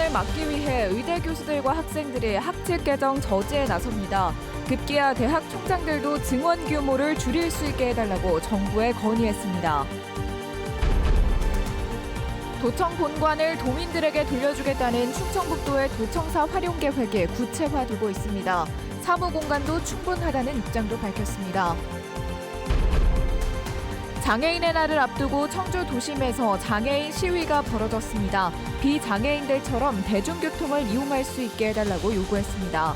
논란을 막기 위해 의대 교수들과 학생들이 학칙 개정 저지에 나섭니다. 급기야 대학 총장들도 증원 규모를 줄일 수 있게 해달라고 정부에 건의했습니다. 도청 본관을 도민들에게 돌려주겠다는 충청북도의 도청사 활용 계획이 구체화되고 있습니다. 사무 공간도 충분하다는 입장도 밝혔습니다. 장애인의 날을 앞두고 청주 도심에서 장애인 시위가 벌어졌습니다. 비장애인들처럼 대중교통을 이용할 수 있게 해달라고 요구했습니다.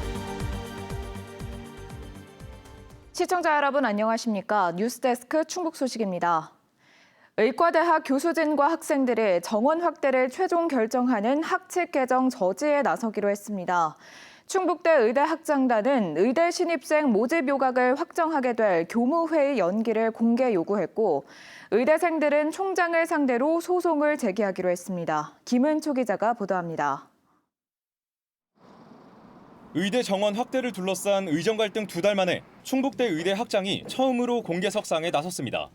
시청자 여러분 안녕하십니까? 뉴스데스크 충북 소식입니다. 의과대학 교수진과 학생들이 정원 확대를 최종 결정하는 학칙 개정 저지에 나서기로 했습니다. 충북대 의대 학장단은 의대 신입생 모집 요각을 확정하게 될 교무회의 연기를 공개 요구했고 의대생들은 총장을 상대로 소송을 제기하기로 했습니다. 김은초 기자가 보도합니다. 의대 정원 확대를 둘러싼 의정 갈등 2달 만에 충북대 의대 학장이 처음으로 공개석상에 나섰습니다.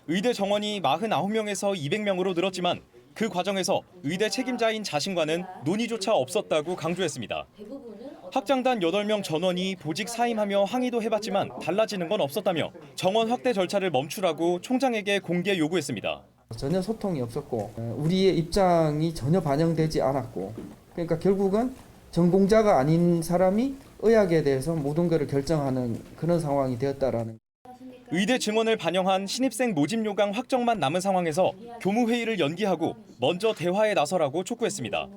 의대 정원이 49명에서 200명으로 늘었지만 그 과정에서 의대 책임자인 자신과는 논의조차 없었다고 강조했습니다. 학장단 8명 전원이 보직 사임하며 항의도 해봤지만 달라지는 건 없었다며 정원 확대 절차를 멈추라고 총장에게 공개 요구했습니다. 전혀 소통이 없었고 우리의 입장이 전혀 반영되지 않았고 그러니까 결국은 전공자가 아닌 사람이 의학에 대해서 모든 것을 결정하는 그런 상황이 되었다라는. 의대 증원을 반영한 신입생 모집 요강 확정만 남은 상황에서 교무회의를 연기하고 먼저 대화에 나서라고 촉구했습니다.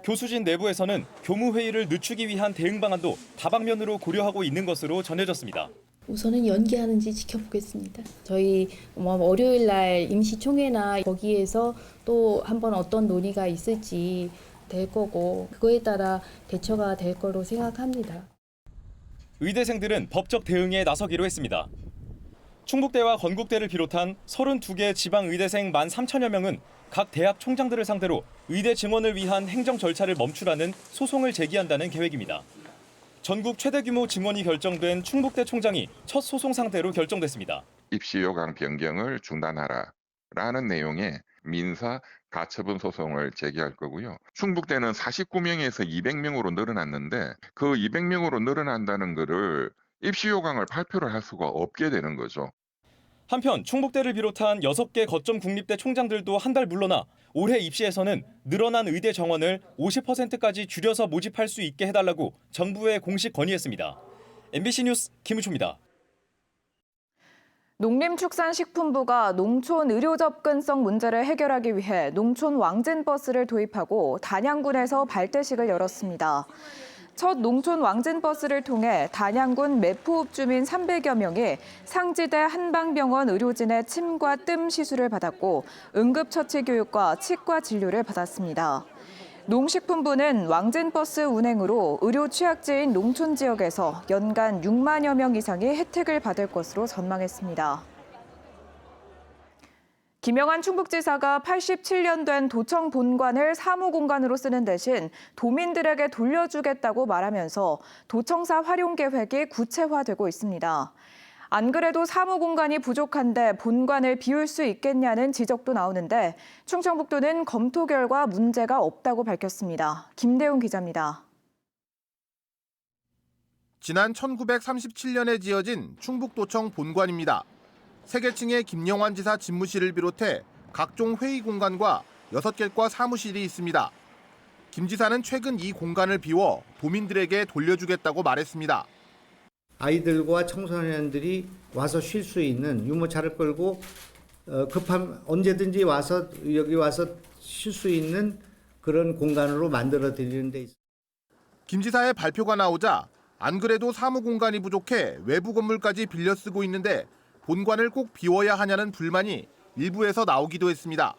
교수진 내부에서는 교무회의를 늦추기 위한 대응 방안도 다방면으로 고려하고 있는 것으로 전해졌습니다. 우선은 연기하는지 지켜보겠습니다. 저희 월요일 날 임시총회나 거기에서 또 한번 어떤 논의가 있을지 될 거고 그거에 따라 대처가 될 거로 생각합니다. 의대생들은 법적 대응에 나서기로 했습니다. 충북대와 건국대를 비롯한 32개 지방의대생 13,000여 명은 각 대학 총장들을 상대로 의대 증원을 위한 행정 절차를 멈추라는 소송을 제기한다는 계획입니다. 전국 최대 규모 증원이 결정된 충북대 총장이 첫 소송 상대로 결정됐습니다. 입시 요강 변경을 중단하라라는 내용의 민사 가처분 소송을 제기할 거고요. 충북대는 49명에서 200명으로 늘어났는데 그 200명으로 늘어난다는 것을 입시 요강을 발표를 할 수가 없게 되는 거죠. 한편 충북대를 비롯한 6개 거점 국립대 총장들도 한 달 물러나 올해 입시에서는 늘어난 의대 정원을 50%까지 줄여서 모집할 수 있게 해달라고 정부에 공식 건의했습니다. MBC 뉴스 김우초입니다. 농림축산식품부가 농촌 의료 접근성 문제를 해결하기 위해 농촌 왕진버스를 도입하고 단양군에서 발대식을 열었습니다. 첫 농촌 왕진버스를 통해 단양군 매포읍 주민 300여 명이 상지대 한방병원 의료진의 침과 뜸 시술을 받았고 응급처치 교육과 치과 진료를 받았습니다. 농식품부는 왕진버스 운행으로 의료 취약지인 농촌 지역에서 연간 6만여 명 이상이 혜택을 받을 것으로 전망했습니다. 김영한 충북지사가 87년 된 도청 본관을 사무공간으로 쓰는 대신 도민들에게 돌려주겠다고 말하면서 도청사 활용 계획이 구체화되고 있습니다. 안 그래도 사무공간이 부족한데 본관을 비울 수 있겠냐는 지적도 나오는데 충청북도는 검토 결과 문제가 없다고 밝혔습니다. 김대웅 기자입니다. 지난 1937년에 지어진 충북도청 본관입니다. 세계층의 김영환 지사 집무실을 비롯해 각종 회의 공간과 6개과 사무실이 있습니다. 김 지사는 최근 이 공간을 비워 도민들에게 돌려주겠다고 말했습니다. 아이들과 청소년들이 와서 쉴 수 있는 유모차를 끌고 급하면 언제든지 와서 여기 와서 쉴 수 있는 그런 공간으로 만들어 드리는 데 있습니다. 김 지사의 발표가 나오자 안 그래도 사무 공간이 부족해 외부 건물까지 빌려 쓰고 있는데 본관을 꼭 비워야 하냐는 불만이 일부에서 나오기도 했습니다.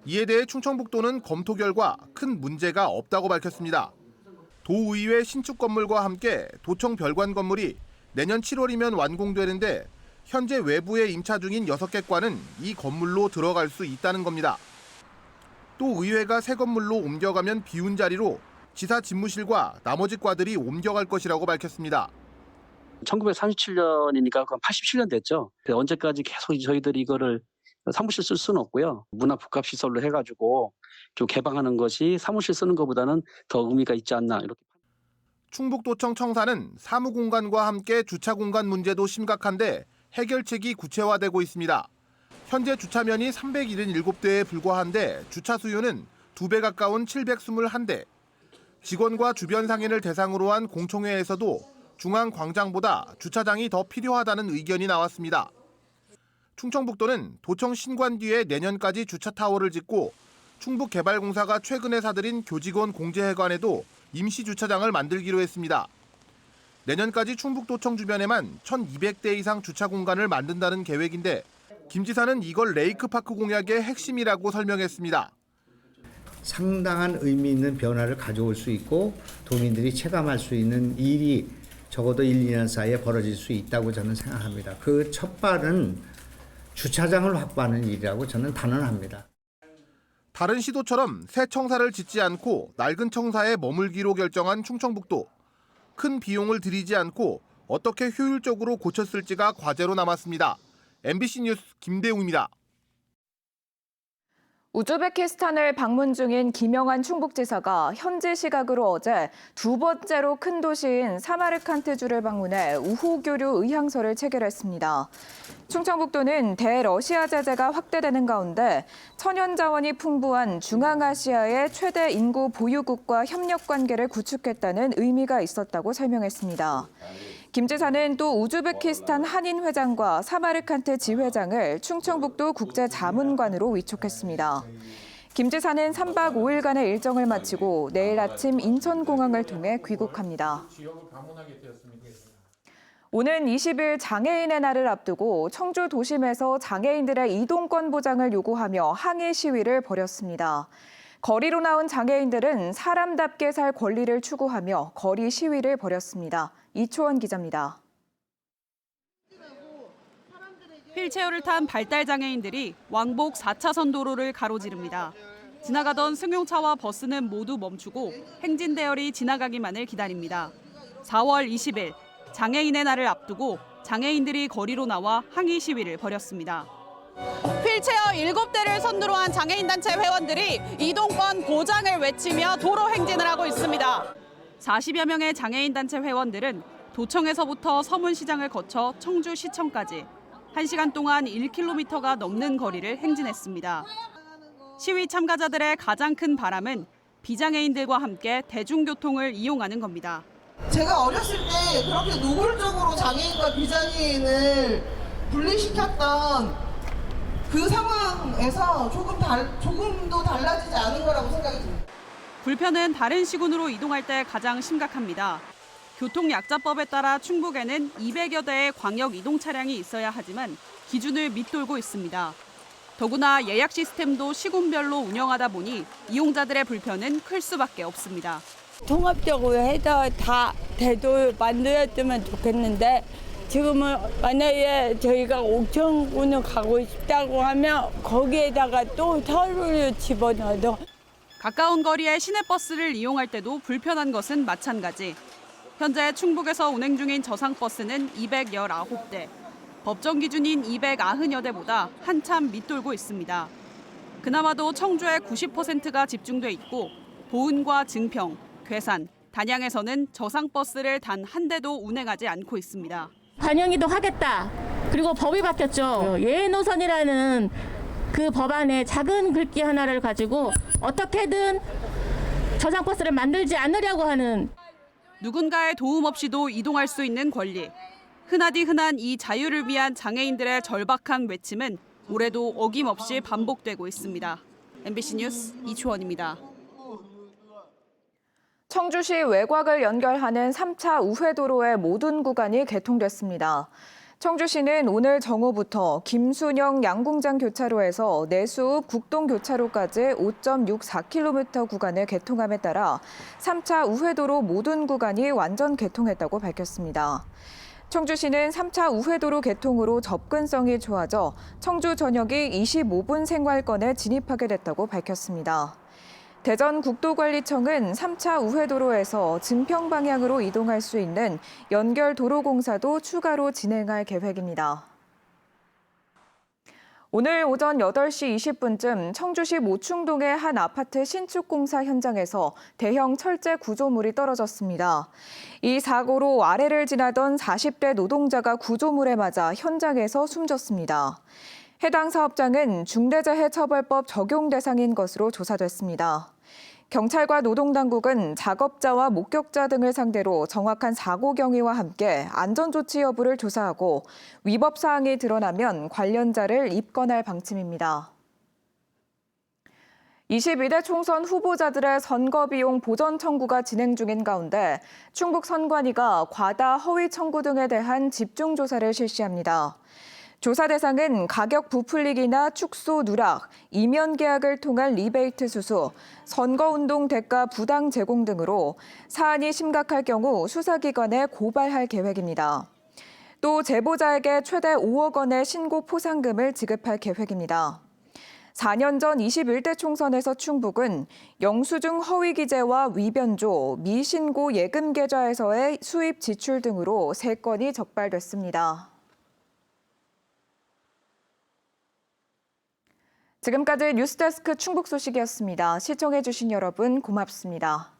이에 대해 충청북도는 검토 결과 큰 문제가 없다고 밝혔습니다. 도의회 신축 건물과 함께 도청 별관 건물이 내년 7월이면 완공되는데 현재 외부에 임차 중인 6개 과는 이 건물로 들어갈 수 있다는 겁니다. 또 의회가 새 건물로 옮겨가면 비운 자리로 지사 집무실과 나머지 과들이 옮겨갈 것이라고 밝혔습니다. 1937년이니까 87년 됐죠. 언제까지 계속 저희들이 이거를 사무실 쓸 수는 없고요. 문화복합시설로 해가지고 좀 개방하는 것이 사무실 쓰는 것보다는 더 의미가 있지 않나 이렇게. 충북도청 청사는 사무공간과 함께 주차공간 문제도 심각한데 해결책이 구체화되고 있습니다. 현재 주차면이 377대에 불과한데 주차 수요는 2배 가까운 721대. 직원과 주변 상인을 대상으로 한 공청회에서도 중앙광장보다 주차장이 더 필요하다는 의견이 나왔습니다. 충청북도는 도청 신관 뒤에 내년까지 주차타워를 짓고 충북개발공사가 최근에 사들인 교직원 공제회관에도 임시주차장을 만들기로 했습니다. 내년까지 충북도청 주변에만 1,200대 이상 주차 공간을 만든다는 계획인데 김 지사는 이걸 레이크파크 공약의 핵심이라고 설명했습니다. 상당한 의미 있는 변화를 가져올 수 있고 도민들이 체감할 수 있는 일이 적어도 1, 2년 사이에 벌어질 수 있다고 저는 생각합니다. 그 첫 발은 주차장을 확보하는 일이라고 저는 단언합니다. 다른 시도처럼 새 청사를 짓지 않고 낡은 청사에 머물기로 결정한 충청북도. 큰 비용을 들이지 않고 어떻게 효율적으로 고쳤을지가 과제로 남았습니다. MBC 뉴스 김대웅입니다. 우즈베키스탄을 방문 중인 김영한 충북지사가 현지 시각으로 어제 2번째로 큰 도시인 사마르칸트주를 방문해 우호교류 의향서를 체결했습니다. 충청북도는 대러시아 제재가 확대되는 가운데 천연 자원이 풍부한 중앙아시아의 최대 인구 보유국과 협력 관계를 구축했다는 의미가 있었다고 설명했습니다. 김 지사는 또 우즈베키스탄 한인회장과 사마르칸트 지회장을 충청북도 국제자문관으로 위촉했습니다. 김 지사는 3박 5일간의 일정을 마치고 내일 아침 인천공항을 통해 귀국합니다. 오는 20일 장애인의 날을 앞두고 청주 도심에서 장애인들의 이동권 보장을 요구하며 항의 시위를 벌였습니다. 거리로 나온 장애인들은 사람답게 살 권리를 추구하며 거리 시위를 벌였습니다. 이초원 기자입니다. 휠체어를 탄 발달 장애인들이 왕복 4차선 도로를 가로지릅니다. 지나가던 승용차와 버스는 모두 멈추고 행진 대열이 지나가기만을 기다립니다. 4월 20일 장애인의 날을 앞두고 장애인들이 거리로 나와 항의 시위를 벌였습니다. 휠체어 7대를 선두로 한 장애인단체 회원들이 이동권 보장을 외치며 도로 행진을 하고 있습니다. 40여 명의 장애인단체 회원들은 도청에서부터 서문시장을 거쳐 청주시청까지 1시간 동안 1km가 넘는 거리를 행진했습니다. 시위 참가자들의 가장 큰 바람은 비장애인들과 함께 대중교통을 이용하는 겁니다. 제가 어렸을 때 그렇게 노골적으로 장애인과 비장애인을 분리시켰던 그 상황에서 조금도 달라지지 않은 거라고 생각이 듭니다. 불편은 다른 시군으로 이동할 때 가장 심각합니다. 교통약자법에 따라 충북에는 200여 대의 광역 이동 차량이 있어야 하지만 기준을 밑돌고 있습니다. 더구나 예약 시스템도 시군별로 운영하다 보니 이용자들의 불편은 클 수밖에 없습니다. 통합적으로 해서 다 대도 만들었으면 좋겠는데 지금은 만약에 저희가 옥천군을 가고 싶다고 하면 거기에다가 또 서울을 집어넣어서 가까운 거리의 시내버스를 이용할 때도 불편한 것은 마찬가지. 현재 충북에서 운행 중인 저상버스는 219대, 법정 기준인 290여 대보다 한참 밑돌고 있습니다. 그나마도 청주의 90%가 집중돼 있고 보은과 증평, 괴산, 단양에서는 저상버스를 단 한 대도 운행하지 않고 있습니다. 반영이도 하겠다. 그리고 법이 바뀌었죠. 예노선이라는 그 법안에 작은 글귀 하나를 가지고 어떻게든 저상버스를 만들지 않으려고 하는. 누군가의 도움 없이도 이동할 수 있는 권리. 흔하디 흔한 이 자유를 위한 장애인들의 절박한 외침은 올해도 어김없이 반복되고 있습니다. MBC 뉴스 이초원입니다. 청주시 외곽을 연결하는 3차 우회도로의 모든 구간이 개통됐습니다. 청주시는 오늘 정오부터 김순영 양궁장 교차로에서 내수읍 국동교차로까지 5.64km 구간을 개통함에 따라 3차 우회도로 모든 구간이 완전 개통했다고 밝혔습니다. 청주시는 3차 우회도로 개통으로 접근성이 좋아져 청주 전역이 25분 생활권에 진입하게 됐다고 밝혔습니다. 대전국도관리청은 3차 우회도로에서 증평 방향으로 이동할 수 있는 연결 도로 공사도 추가로 진행할 계획입니다. 오늘 오전 8시 20분쯤 청주시 모충동의 한 아파트 신축 공사 현장에서 대형 철제 구조물이 떨어졌습니다. 이 사고로 아래를 지나던 40대 노동자가 구조물에 맞아 현장에서 숨졌습니다. 해당 사업장은 중대재해처벌법 적용 대상인 것으로 조사됐습니다. 경찰과 노동당국은 작업자와 목격자 등을 상대로 정확한 사고 경위와 함께 안전조치 여부를 조사하고 위법 사항이 드러나면 관련자를 입건할 방침입니다. 22대 총선 후보자들의 선거비용 보전 청구가 진행 중인 가운데 충북 선관위가 과다 허위 청구 등에 대한 집중조사를 실시합니다. 조사 대상은 가격 부풀리기나 축소 누락, 이면 계약을 통한 리베이트 수수, 선거운동 대가 부당 제공 등으로 사안이 심각할 경우 수사기관에 고발할 계획입니다. 또 제보자에게 최대 5억 원의 신고 포상금을 지급할 계획입니다. 4년 전 21대 총선에서 충북은 영수증 허위 기재와 위변조, 미신고 예금 계좌에서의 수입 지출 등으로 3건이 적발됐습니다. 지금까지 뉴스데스크 충북 소식이었습니다. 시청해주신 여러분 고맙습니다.